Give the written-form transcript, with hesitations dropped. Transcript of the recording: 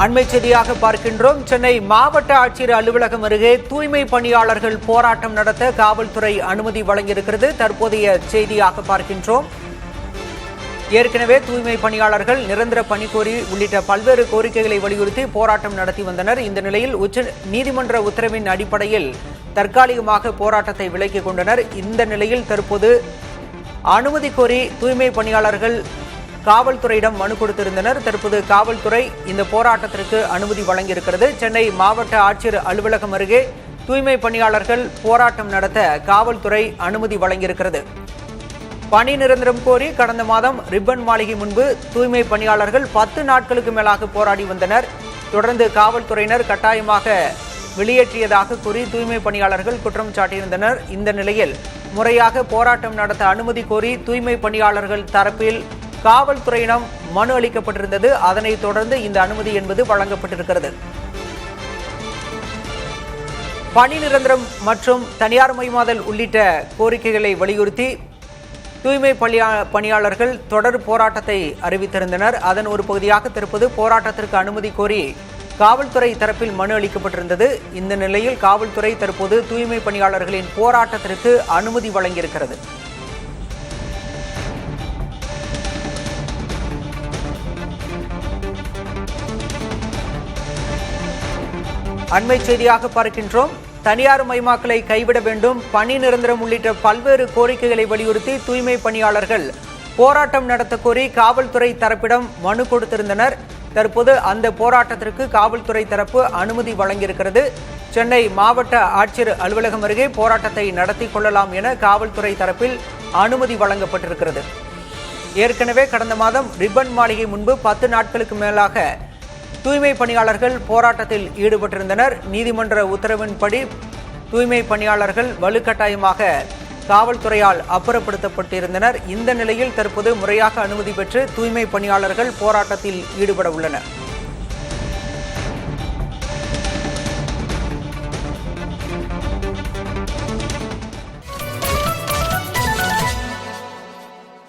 அண்மை செய்தியாக பார்க்கின்றோம். சென்னை மாவட்ட ஆட்சியர் அலுவலகம் அருகே தூய்மை பணியாளர்கள் போராட்டம் நடத்த காவல்துறை அனுமதி வழங்கியிருக்கிறது. தற்போதைய செய்தியாக பார்க்கின்றோம். ஏற்கனவே தூய்மை பணியாளர்கள் நிரந்தர பணி கோரி உள்ளிட்ட பல்வேறு கோரிக்கைகளை வலியுறுத்தி போராட்டம் நடத்தி வந்தனர். இந்த நிலையில் உச்ச நீதிமன்ற உத்தரவின் அடிப்படையில் தற்காலிகமாக போராட்டத்தை விலக்கிக் கொண்டனர். இந்த நிலையில் தற்போது அனுமதி கோரி தூய்மை பணியாளர்கள் காவல்துறையிடம் மனு கொடுத்திருந்தனர். தற்போது காவல்துறை இந்த போராட்டத்திற்கு அனுமதி வழங்கியிருக்கிறது. சென்னை மாவட்ட ஆட்சியர் அலுவலகம் அருகே தூய்மை பணியாளர்கள் போராட்டம் நடத்த காவல்துறை அனுமதி வழங்கியிருக்கிறது. பணி நிரந்தரம் கோரி கடந்த மாதம் ரிப்பன் மாளிகை முன்பு தூய்மை பணியாளர்கள் 10 நாட்களுக்கு மேலாக போராடி வந்தனர். தொடர்ந்து காவல்துறையினர் கட்டாயமாக வெளியேற்றியதாக கூறி தூய்மை பணியாளர்கள் குற்றம் சாட்டியிருந்தனர். இந்த நிலையில் முறையாக போராட்டம் நடத்த அனுமதி கோரி தூய்மை பணியாளர்கள் தரப்பில் காவல்துறையிடம் மனு அளிக்கப்பட்டிருந்தது. அதனைத் தொடர்ந்து இந்த அனுமதி என்பது வழங்கப்பட்டிருக்கிறது. பணி நிரந்தரம் மற்றும் தனியார் மயமாதல் உள்ளிட்ட கோரிக்கைகளை வலியுறுத்தி தூய்மை பணியாளர்கள் தொடர் போராட்டத்தை அறிவித்திருந்தனர். அதன் ஒரு பகுதியாக தற்போது போராட்டத்திற்கு அனுமதி கோரி காவல்துறை தரப்பில் மனு அளிக்கப்பட்டிருந்தது. இந்த நிலையில் காவல்துறை தற்போது தூய்மை பணியாளர்களின் போராட்டத்திற்கு அனுமதி வழங்கியிருக்கிறது. அண்மை செய்தியாக பார்க்கின்றோம். தனியார் மயமாக்கலை கைவிட வேண்டும், பணி நிரந்தரம் உள்ளிட்ட பல்வேறு கோரிக்கைகளை வலியுறுத்தி தூய்மை பணியாளர்கள் போராட்டம் நடத்த கோரி காவல்துறை தரப்பிடம் மனு கொடுத்திருந்தனர். தற்போது அந்த போராட்டத்திற்கு காவல்துறை தரப்பு அனுமதி வழங்கியிருக்கிறது. சென்னை மாவட்ட ஆட்சியர் அலுவலகம் அருகே போராட்டத்தை நடத்தி கொள்ளலாம் என காவல்துறை தரப்பில் அனுமதி வழங்கப்பட்டிருக்கிறது. ஏற்கனவே கடந்த மாதம் ரிப்பன் மாளிகை முன்பு 10 நாட்களுக்கு மேலாக தூய்மை பணியாளர்கள் போராட்டத்தில் ஈடுபட்டிருந்தனர். நீதிமன்ற உத்தரவின்படி தூய்மை பணியாளர்கள் வலுக்கட்டாயமாக காவல்துறையால் அப்புறப்படுத்தப்பட்டிருந்தனர். இந்த நிலையில் தற்போது முறையாக அனுமதி பெற்று தூய்மை பணியாளர்கள் போராட்டத்தில் ஈடுபட உள்ளனர்.